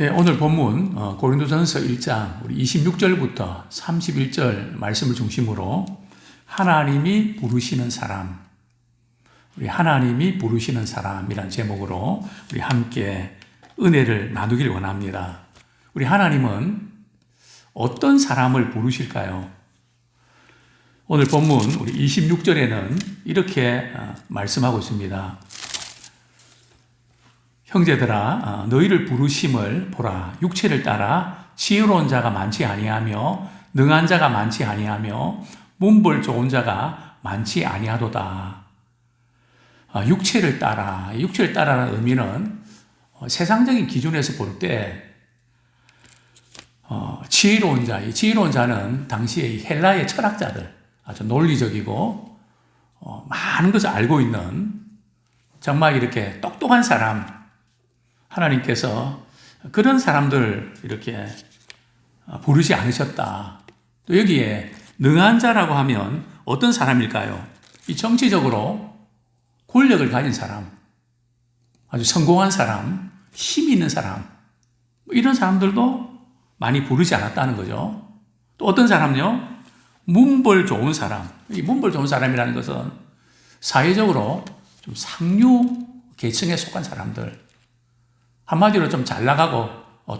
예, 오늘 본문 고린도전서 1장 우리 26절부터 31절 말씀을 중심으로 하나님이 부르시는 사람, 우리 하나님이 부르시는 사람이란 제목으로 우리 함께 은혜를 나누기를 원합니다. 우리 하나님은 어떤 사람을 부르실까요? 오늘 본문 우리 26절에는 이렇게 말씀하고 있습니다. 형제들아, 너희를 부르심을 보라. 육체를 따라 지혜로운 자가 많지 아니하며 능한 자가 많지 아니하며 문벌 좋은 자가 많지 아니하도다. 육체를 따라라는 의미는 세상적인 기준에서 볼 때 지혜로운 자, 이 지혜로운 자는 당시의 헬라의 철학자들, 아주 논리적이고 많은 것을 알고 있는 정말 이렇게 똑똑한 사람, 하나님께서 그런 사람들 이렇게 부르지 않으셨다. 또 여기에 능한 자라고 하면 어떤 사람일까요? 이 정치적으로 권력을 가진 사람, 아주 성공한 사람, 힘이 있는 사람, 이런 사람들도 많이 부르지 않았다는 거죠. 또 어떤 사람요? 문벌 좋은 사람. 이 문벌 좋은 사람이라는 것은 사회적으로 좀 상류 계층에 속한 사람들, 한마디로 좀 잘 나가고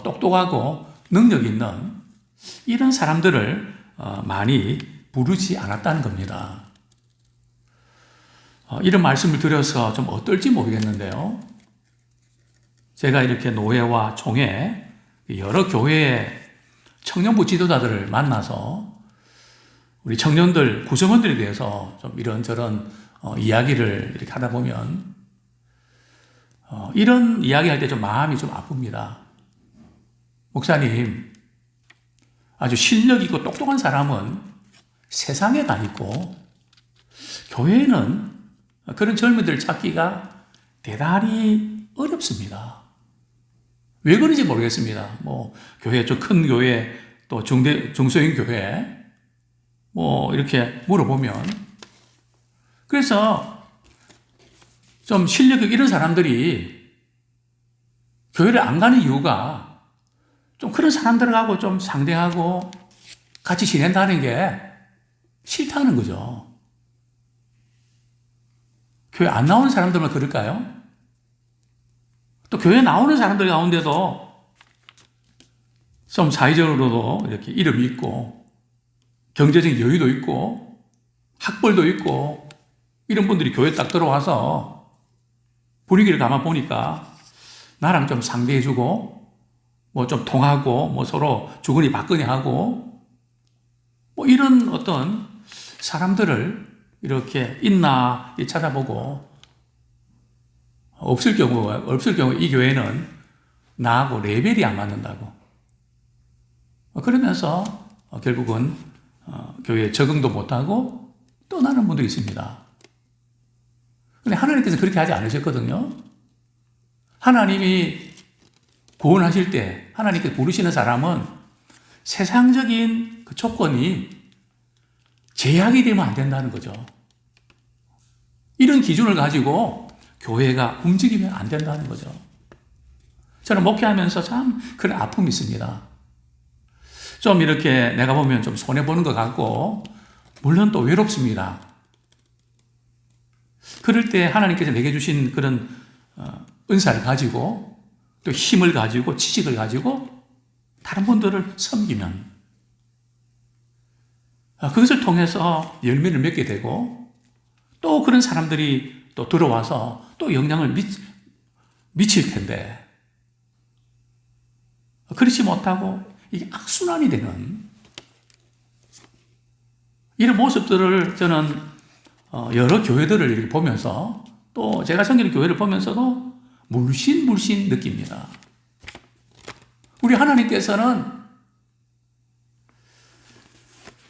똑똑하고 능력 있는 이런 사람들을 많이 부르지 않았다는 겁니다. 이런 말씀을 드려서 좀 어떨지 모르겠는데요. 제가 이렇게 노회와 총회, 여러 교회의 청년부 지도자들을 만나서 우리 청년들, 구성원들에 대해서 좀 이런저런 이야기를 이렇게 하다 보면 이런 이야기 할 때 좀 마음이 좀 아픕니다. 목사님, 아주 실력 있고 똑똑한 사람은 세상에 다 있고 교회에는 그런 젊은이들 찾기가 대단히 어렵습니다. 왜 그런지 모르겠습니다. 교회 좀 큰 교회, 또 중소형 교회, 이렇게 물어보면. 그래서 좀 실력 이런 사람들이 교회를 안 가는 이유가 좀 그런 사람들하고 좀 상대하고 같이 지낸다는 게 싫다는 거죠. 교회 안 나오는 사람들만 그럴까요? 또 교회 나오는 사람들 가운데도 좀 사회적으로도 이렇게 이름이 있고 경제적인 여유도 있고 학벌도 있고 이런 분들이 교회에 딱 들어와서 분위기를 가만 보니까 나랑 좀 상대해주고 좀 통하고 서로 주거니 받거니 하고 이런 어떤 사람들을 이렇게 있나 찾아보고 없을 경우 이 교회는 나하고 레벨이 안 맞는다고 그러면서 결국은 교회에 적응도 못하고 떠나는 분들이 있습니다. 근데 하나님께서 그렇게 하지 않으셨거든요. 하나님이 구원하실 때 하나님께 부르시는 사람은 세상적인 그 조건이 제약이 되면 안 된다는 거죠. 이런 기준을 가지고 교회가 움직이면 안 된다는 거죠. 저는 목회하면서 참 그런 아픔이 있습니다. 좀 이렇게 내가 보면 좀 손해보는 것 같고 물론 또 외롭습니다. 그럴 때 하나님께서 내게 주신 그런 은사를 가지고 또 힘을 가지고 지식을 가지고 다른 분들을 섬기면 그것을 통해서 열매를 맺게 되고 또 그런 사람들이 또 들어와서 또 영향을 미칠 텐데 그렇지 못하고 이게 악순환이 되는 이런 모습들을 저는 여러 교회들을 이렇게 보면서 또 제가 섬기는 교회를 보면서도 물씬 느낍니다. 우리 하나님께서는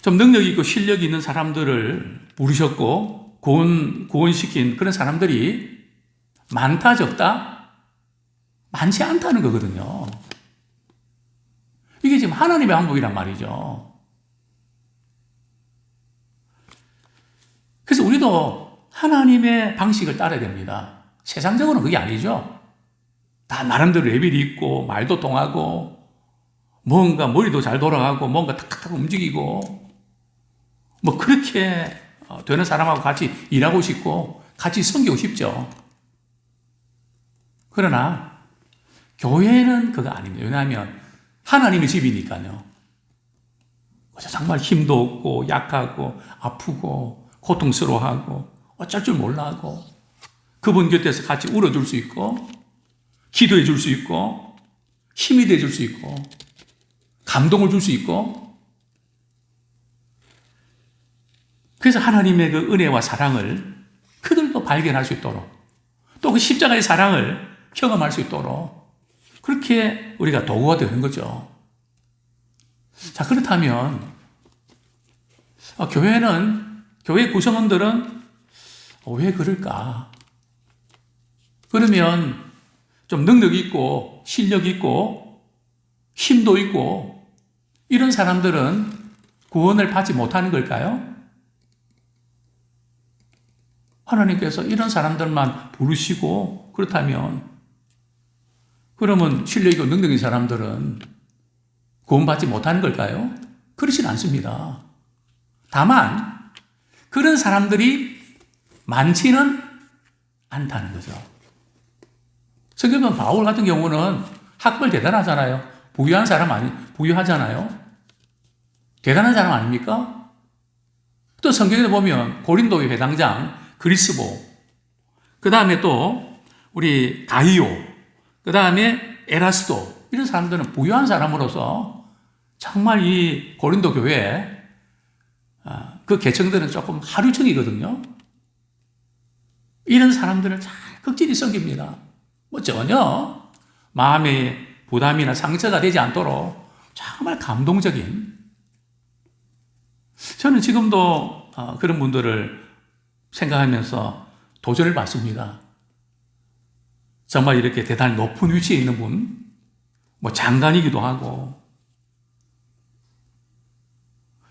좀 능력 있고 실력 있는 사람들을 부르셨고 구원시킨 그런 사람들이 많다 적다? 많지 않다는 거거든요. 이게 지금 하나님의 방법이란 말이죠. 그래서 우리도 하나님의 방식을 따라야 됩니다. 세상적으로는 그게 아니죠. 다 나름대로 레벨이 있고 말도 통하고 뭔가 머리도 잘 돌아가고 뭔가 탁탁탁 움직이고 뭐 그렇게 되는 사람하고 같이 일하고 싶고 같이 섬기고 싶죠. 그러나 교회는 그거 아닙니다. 왜냐하면 하나님의 집이니까요. 정말 힘도 없고 약하고 아프고 고통스러워하고 어쩔 줄 몰라하고 그분 곁에서 같이 울어줄 수 있고 기도해 줄 수 있고 힘이 돼 줄 수 있고 감동을 줄 수 있고 그래서 하나님의 그 은혜와 사랑을 그들도 발견할 수 있도록 또 그 십자가의 사랑을 경험할 수 있도록 그렇게 우리가 도구가 되는 거죠. 자, 그렇다면 교회 구성원들은 왜 그럴까? 그러면 좀 능력 있고 실력 있고 힘도 있고 이런 사람들은 구원을 받지 못하는 걸까요? 하나님께서 이런 사람들만 부르시고 그렇다면 그러면 실력 있고 능력 있는 사람들은 구원받지 못하는 걸까요? 그렇진 않습니다. 다만 그런 사람들이 많지는 않다는 거죠. 성경은 바울 같은 경우는 학벌 대단하잖아요. 부유하잖아요. 대단한 사람 아닙니까? 또 성경에 보면 고린도의 회당장 그리스보, 그 다음에 또 우리 가이오, 그 다음에 에라스도 이런 사람들은 부유한 사람으로서 정말 이 고린도 교회에 그 계층들은 조금 하류층이거든요. 이런 사람들을 잘 극진히 섬깁니다. 뭐 전혀 마음의 부담이나 상처가 되지 않도록 정말 감동적인 저는 지금도 그런 분들을 생각하면서 도전을 받습니다. 정말 이렇게 대단히 높은 위치에 있는 분, 뭐 장관이기도 하고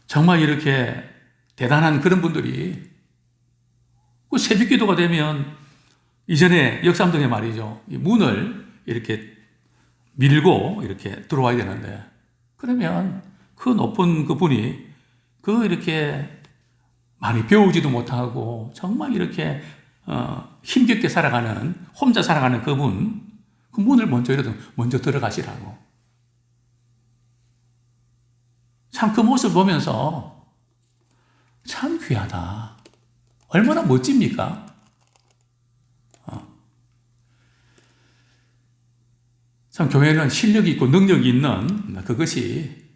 정말 이렇게 대단한 그런 분들이 그 새벽 기도가 되면 이전에 역삼동에 말이죠. 이 문을 이렇게 밀고 이렇게 들어와야 되는데 그러면 그 높은 그분이 이렇게 많이 배우지도 못하고 정말 이렇게 힘겹게 살아가는 혼자 살아가는 그분 그 문을 먼저 들어가시라고 참 그 모습을 보면서 참 귀하다. 얼마나 멋집니까? 참 교회는 실력이 있고 능력이 있는 그것이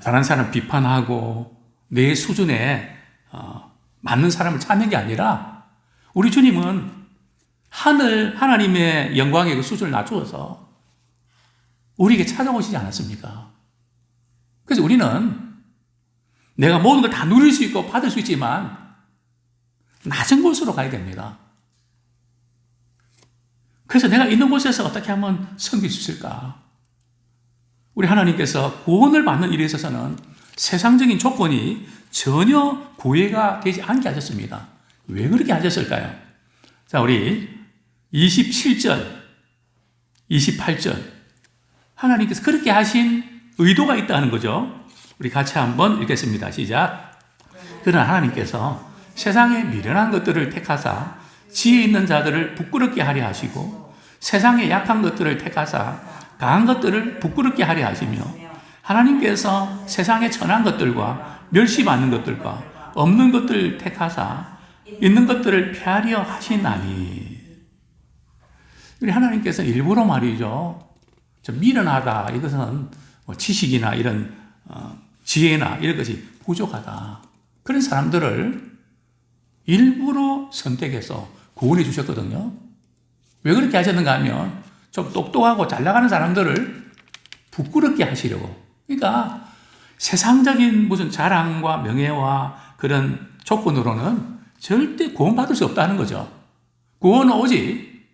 다른 사람 비판하고 내 수준에 맞는 사람을 찾는 게 아니라 우리 주님은 하나님의 영광의 그 수준을 낮추어서 우리에게 찾아오시지 않았습니까? 그래서 우리는 내가 모든 걸 다 누릴 수 있고 받을 수 있지만 낮은 곳으로 가야 됩니다. 그래서 내가 있는 곳에서 어떻게 하면 섬길 수 있을까? 우리 하나님께서 구원을 받는 일에 있어서는 세상적인 조건이 전혀 구애가 되지 않게 하셨습니다. 왜 그렇게 하셨을까요? 자, 우리 27절, 28절. 하나님께서 그렇게 하신 의도가 있다는 거죠. 우리 같이 한번 읽겠습니다. 시작. 그러나 하나님께서 세상에 미련한 것들을 택하사 지혜 있는 자들을 부끄럽게 하려 하시고 세상에 약한 것들을 택하사 강한 것들을 부끄럽게 하려 하시며 하나님께서 세상에 천한 것들과 멸시받는 것들과 없는 것들을 택하사 있는 것들을 폐하려 하시나니. 우리 하나님께서 일부러 말이죠. 좀 미련하다. 이것은 뭐 지식이나 이런 지혜나 이런 것이 부족하다. 그런 사람들을 일부러 선택해서 구원해 주셨거든요. 왜 그렇게 하셨는가 하면 좀 똑똑하고 잘 나가는 사람들을 부끄럽게 하시려고. 그러니까 세상적인 무슨 자랑과 명예와 그런 조건으로는 절대 구원받을 수 없다는 거죠. 구원은 오직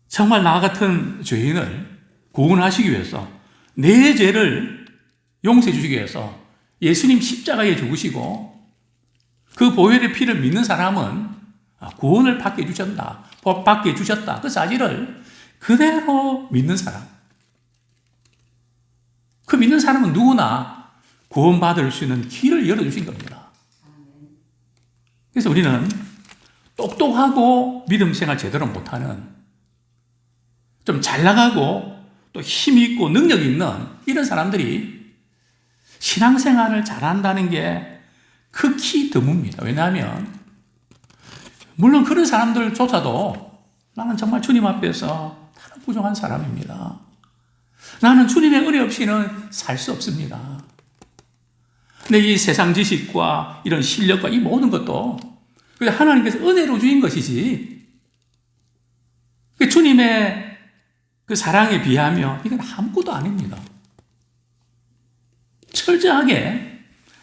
정말 나 같은 죄인을 구원하시기 위해서 내 죄를 용서해 주시기 위해서 예수님 십자가에 죽으시고 그 보혈의 피를 믿는 사람은 구원을 받게 해주셨다. 복 받게 해주셨다. 그 사실을 그대로 믿는 사람. 그 믿는 사람은 누구나 구원받을 수 있는 길을 열어주신 겁니다. 그래서 우리는 똑똑하고 믿음 생활 제대로 못하는, 좀 잘 나가고 또 힘이 있고 능력이 있는 이런 사람들이 신앙생활을 잘한다는 게 극히 드뭅니다. 왜냐하면 물론 그런 사람들조차도 나는 정말 주님 앞에서 다른 부족한 사람입니다. 나는 주님의 은혜 없이는 살 수 없습니다. 근데 이 세상 지식과 이런 실력과 이 모든 것도 하나님께서 은혜로 주신 것이지, 주님의 그 사랑에 비하면 이건 아무것도 아닙니다. 철저하게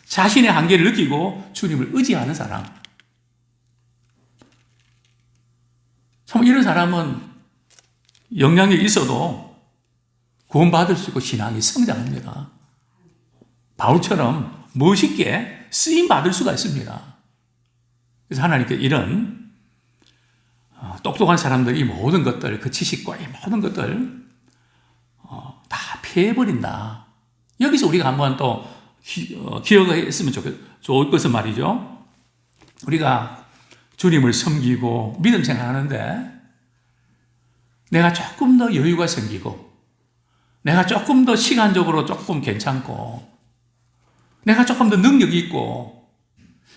자신의 한계를 느끼고 주님을 의지하는 사람. 참 이런 사람은 영향력이 있어도 구원받을 수 있고 신앙이 성장합니다. 바울처럼 멋있게 쓰임받을 수가 있습니다. 그래서 하나님께 이런 똑똑한 사람들이 이 모든 것들, 그 지식과 이 모든 것들 다 피해버린다. 여기서 우리가 한번 또 기억했으면 좋을 것은 말이죠. 우리가 주님을 섬기고 믿음 생활하는데 내가 조금 더 여유가 생기고 내가 조금 더 시간적으로 조금 괜찮고 내가 조금 더 능력이 있고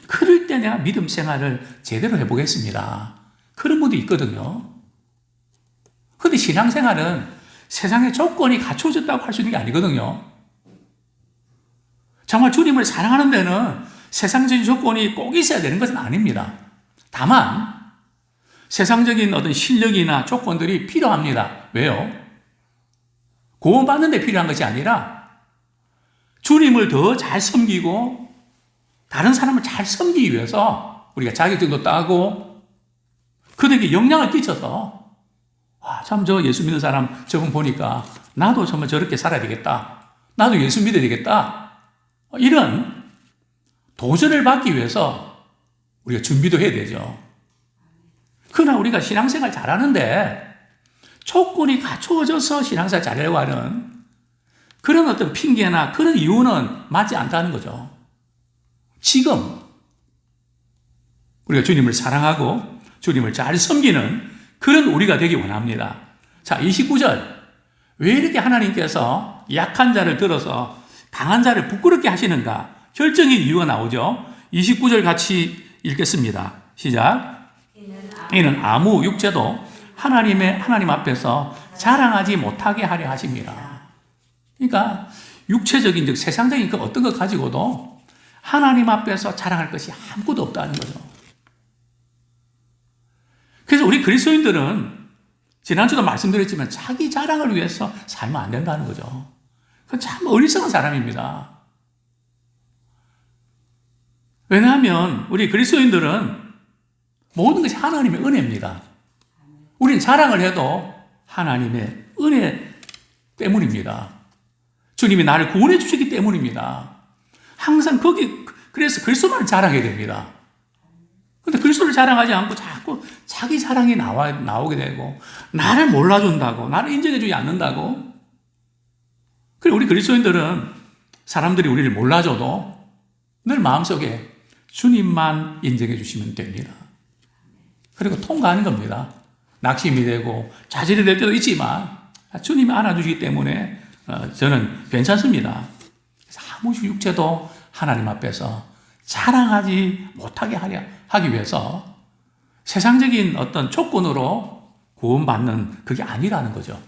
그럴 때 내가 믿음 생활을 제대로 해보겠습니다. 그런 분도 있거든요. 그런데 신앙생활은 세상의 조건이 갖춰졌다고 할 수 있는 게 아니거든요. 정말 주님을 사랑하는 데는 세상적인 조건이 꼭 있어야 되는 것은 아닙니다. 다만 세상적인 어떤 실력이나 조건들이 필요합니다. 왜요? 구원받는 데 필요한 것이 아니라 주님을 더 잘 섬기고 다른 사람을 잘 섬기기 위해서 우리가 자격증도 따고 그들에게 영향을 끼쳐서 참 저 예수 믿는 사람 저분 보니까 나도 정말 저렇게 살아야 되겠다. 나도 예수 믿어야 되겠다. 이런 도전을 받기 위해서 우리가 준비도 해야 되죠. 그러나 우리가 신앙생활 잘하는데 조건이 갖추어져서 신앙생활 잘하려고 하는 그런 어떤 핑계나 그런 이유는 맞지 않다는 거죠. 지금 우리가 주님을 사랑하고 주님을 잘 섬기는 그런 우리가 되기 원합니다. 자, 29절. 왜 이렇게 하나님께서 약한 자를 들어서 강한 자를 부끄럽게 하시는가? 결정의 이유가 나오죠. 29절 같이 읽겠습니다. 시작. 이는 아무 육체도 하나님 앞에서 자랑하지 못하게 하려 하십니다. 그러니까 육체적인 즉 세상적인 그 어떤 것 가지고도 하나님 앞에서 자랑할 것이 아무것도 없다는 거죠. 그래서 우리 그리스도인들은 지난주도 말씀드렸지만 자기 자랑을 위해서 살면 안 된다는 거죠. 그건 참 어리석은 사람입니다. 왜냐하면 우리 그리스도인들은 모든 것이 하나님의 은혜입니다. 우리는 자랑을 해도 하나님의 은혜 때문입니다. 주님이 나를 구원해 주시기 때문입니다. 항상 그래서 그리스도만을 자랑해야 됩니다. 근데 그리스도를 자랑하지 않고 자꾸 자기 자랑이 나오게 되고, 나를 몰라준다고, 나를 인정해주지 않는다고. 그리고 우리 그리스도인들은 사람들이 우리를 몰라줘도 늘 마음속에 주님만 인정해 주시면 됩니다. 그리고 통과하는 겁니다. 낙심이 되고 좌절이 될 때도 있지만 주님이 안아주시기 때문에 저는 괜찮습니다. 그래서 아무 육체도 하나님 앞에서 자랑하지 못하게 하기 위해서 세상적인 어떤 조건으로 구원받는 그게 아니라는 거죠.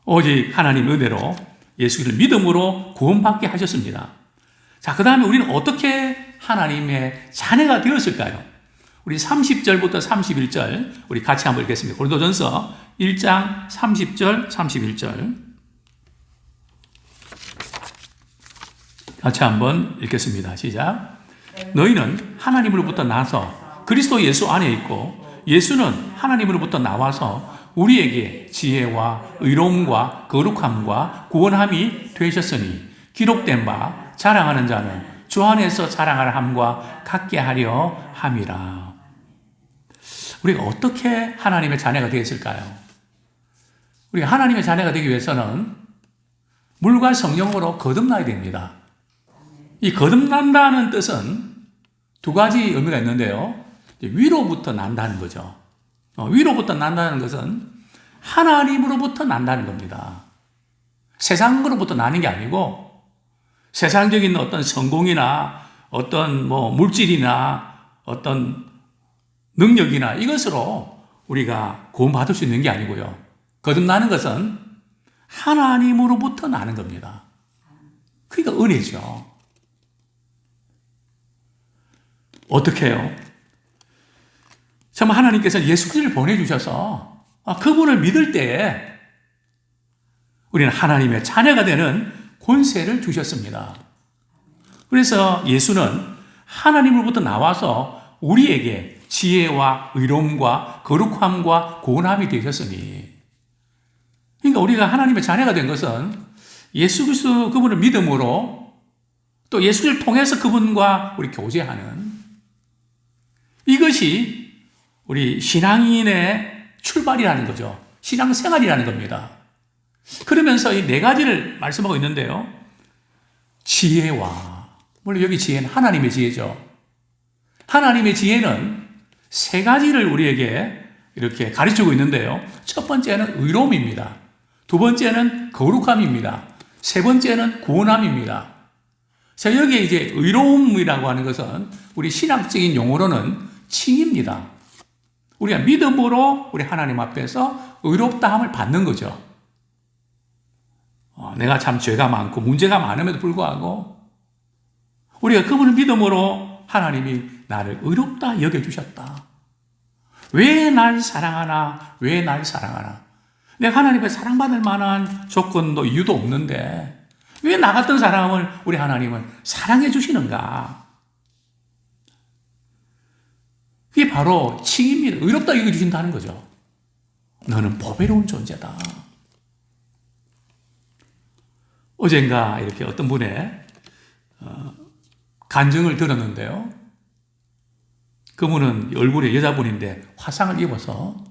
오직 하나님 은혜로 예수를 믿음으로 구원받게 하셨습니다. 자, 그 다음에 우리는 어떻게 하나님의 자녀가 되었을까요? 우리 30절부터 31절 우리 같이 한번 읽겠습니다. 고린도전서 1장 30절 31절 같이 한번 읽겠습니다. 시작. 너희는 하나님으로부터 나서 그리스도 예수 안에 있고 예수는 하나님으로부터 나와서 우리에게 지혜와 의로움과 거룩함과 구원함이 되셨으니 기록된 바 자랑하는 자는 주 안에서 자랑하라 함과 같게 하려 함이라. 우리가 어떻게 하나님의 자녀가 되었을까요? 우리가 하나님의 자녀가 되기 위해서는 물과 성령으로 거듭나야 됩니다. 이 거듭난다는 뜻은 두 가지 의미가 있는데요. 위로부터 난다는 거죠. 위로부터 난다는 것은 하나님으로부터 난다는 겁니다. 세상으로부터 나는 게 아니고 세상적인 어떤 성공이나 어떤 물질이나 어떤 능력이나 이것으로 우리가 구원받을 수 있는 게 아니고요. 거듭나는 것은 하나님으로부터 나는 겁니다. 그러니까 은혜죠. 어떻게 해요? 정말 하나님께서 예수 그리스도를 보내주셔서 그분을 믿을 때에 우리는 하나님의 자녀가 되는 권세를 주셨습니다. 그래서 예수는 하나님으로부터 나와서 우리에게 지혜와 의로움과 거룩함과 구원함이 되셨으니, 그러니까 우리가 하나님의 자녀가 된 것은 예수 그리스도 그분을 믿음으로 또 예수를 통해서 그분과 우리 교제하는 이것이 우리 신앙인의 출발이라는 거죠. 신앙생활이라는 겁니다. 그러면서 이 네 가지를 말씀하고 있는데요. 지혜와, 물론 여기 지혜는 하나님의 지혜죠. 하나님의 지혜는 세 가지를 우리에게 이렇게 가르치고 있는데요. 첫 번째는 의로움입니다. 두 번째는 거룩함입니다. 세 번째는 구원함입니다. 자, 여기에 이제 의로움이라고 하는 것은 우리 신학적인 용어로는 칭입니다. 우리가 믿음으로 우리 하나님 앞에서 의롭다함을 받는 거죠. 내가 참 죄가 많고 문제가 많음에도 불구하고 우리가 그분을 믿음으로 하나님이 나를 의롭다 여겨주셨다. 왜 날 사랑하나? 왜 날 사랑하나? 내가 하나님의 사랑받을 만한 조건도 이유도 없는데 왜 나 같은 사람을 우리 하나님은 사랑해 주시는가? 그게 바로 칭입니다. 의롭다 여겨주신다는 거죠. 너는 보배로운 존재다. 어젠가 이렇게 어떤 분의 간증을 들었는데요. 그분은 얼굴에 여자분인데 화상을 입어서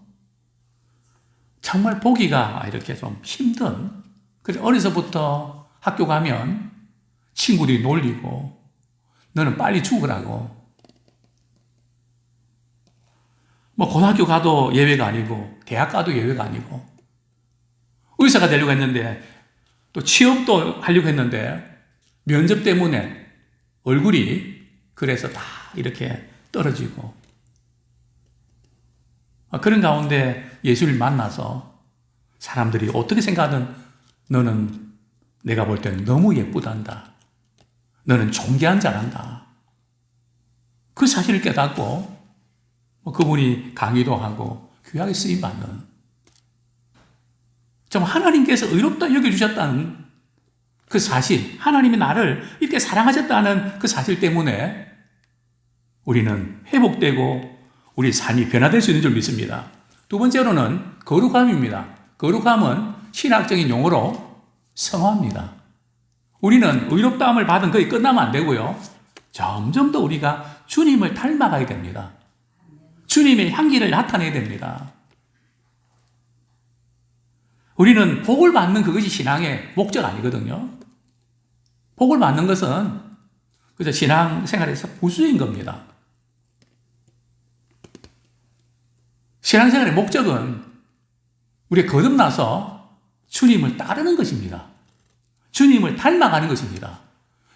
정말 보기가 이렇게 좀 힘든, 그래서 어려서부터 학교 가면 친구들이 놀리고 너는 빨리 죽으라고, 고등학교 가도 예외가 아니고 대학 가도 예외가 아니고 의사가 되려고 했는데 또 취업도 하려고 했는데 면접 때문에 얼굴이 그래서 다 이렇게 떨어지고, 그런 가운데 예수를 만나서 사람들이 어떻게 생각하든 너는 내가 볼 때는 너무 예쁘단다. 너는 존귀한 자란다. 그 사실을 깨닫고 그분이 강의도 하고 귀하게 쓰임받는, 좀 하나님께서 의롭다 여겨주셨다는 그 사실, 하나님이 나를 이렇게 사랑하셨다는 그 사실 때문에 우리는 회복되고 우리 삶이 변화될 수 있는 줄 믿습니다. 두 번째로는 거룩함입니다. 거룩함은 신학적인 용어로 성화입니다. 우리는 의롭다함을 받은 거에 끝나면 안 되고요. 점점 더 우리가 주님을 닮아가야 됩니다. 주님의 향기를 나타내야 됩니다. 우리는 복을 받는 그것이 신앙의 목적 아니거든요. 복을 받는 것은 그저 신앙생활에서 부수인 겁니다. 신앙생활의 목적은 우리가 거듭나서 주님을 따르는 것입니다. 주님을 닮아가는 것입니다.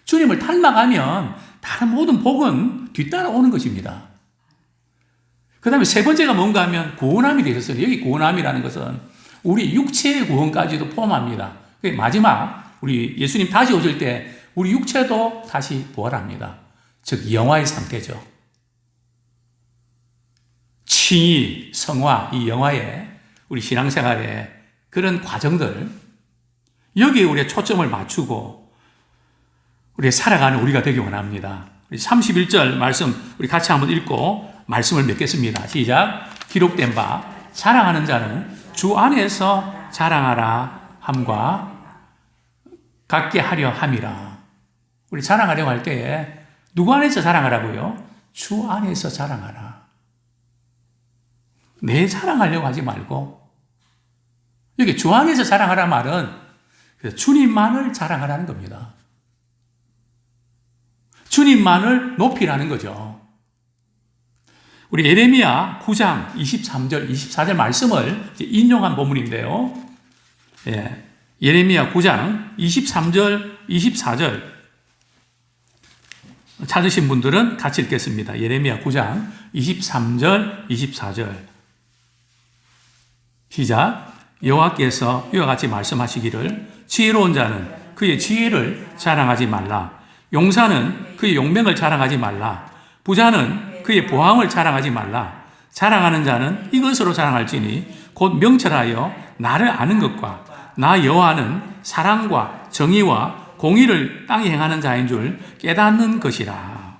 주님을 닮아가면 다른 모든 복은 뒤따라오는 것입니다. 그 다음에 세 번째가 뭔가 하면 구원함이 되셨어요. 여기 구원함이라는 것은 우리 육체의 구원까지도 포함합니다. 마지막 우리 예수님 다시 오실 때 우리 육체도 다시 부활합니다. 즉 영화의 상태죠. 칭의, 성화, 이 영화의 우리 신앙생활의 그런 과정들, 여기에 우리의 초점을 맞추고 우리 살아가는 우리가 되기 원합니다. 31절 말씀 우리 같이 한번 읽고 말씀을 맺겠습니다. 시작. 기록된 바 자랑하는 자는 주 안에서 자랑하라 함과 같게 하려 함이라. 우리 자랑하려고 할 때에 누구 안에서 자랑하라고요? 주 안에서 자랑하라. 내 자랑하려고 하지 말고, 여기 주 안에서 자랑하라 말은 주님만을 자랑하라는 겁니다. 주님만을 높이라는 거죠. 우리 예레미야 9장 23절, 24절 말씀을 인용한 본문인데요. 예레미야 9장 23절, 24절 찾으신 분들은 같이 읽겠습니다. 예레미야 9장 23절, 24절 시작. 여호와께서 이와 같이 말씀하시기를 지혜로운 자는 그의 지혜를 자랑하지 말라. 용사는 그의 용맹을 자랑하지 말라. 부자는 그의 보함을 자랑하지 말라. 자랑하는 자는 이것으로 자랑할지니 곧 명철하여 나를 아는 것과 나 여호와는 사랑과 정의와 공의를 땅에 행하는 자인 줄 깨닫는 것이라.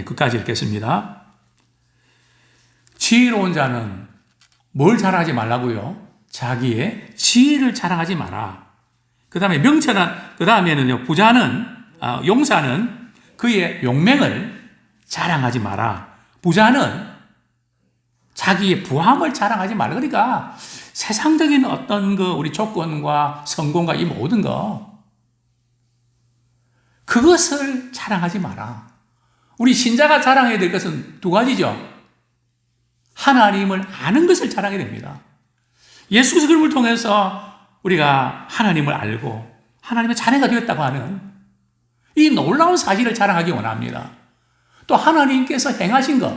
끝까지 읽겠습니다. 지혜로운 자는 뭘 자랑하지 말라고요? 자기의 지혜를 자랑하지 마라. 그 다음에 명철한, 그 다음에는요, 부자는, 용사는 그의 용맹을 자랑하지 마라. 부자는 자기의 부함을 자랑하지 말라. 그러니까 세상적인 어떤 우리 조건과 성공과 이 모든 그것을 자랑하지 마라. 우리 신자가 자랑해야 될 것은 두 가지죠. 하나님을 아는 것을 자랑해야 됩니다. 예수 그리스도를 통해서 우리가 하나님을 알고 하나님의 자녀가 되었다고 하는 이 놀라운 사실을 자랑하기 원합니다. 또 하나님께서 행하신 것,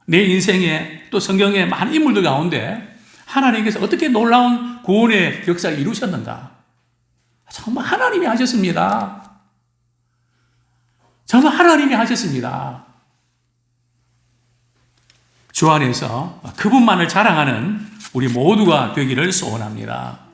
내 인생에 또 성경의 많은 인물들 가운데 하나님께서 어떻게 놀라운 구원의 역사를 이루셨는가. 정말 하나님이 하셨습니다. 정말 하나님이 하셨습니다. 주 안에서 그분만을 자랑하는 우리 모두가 되기를 소원합니다.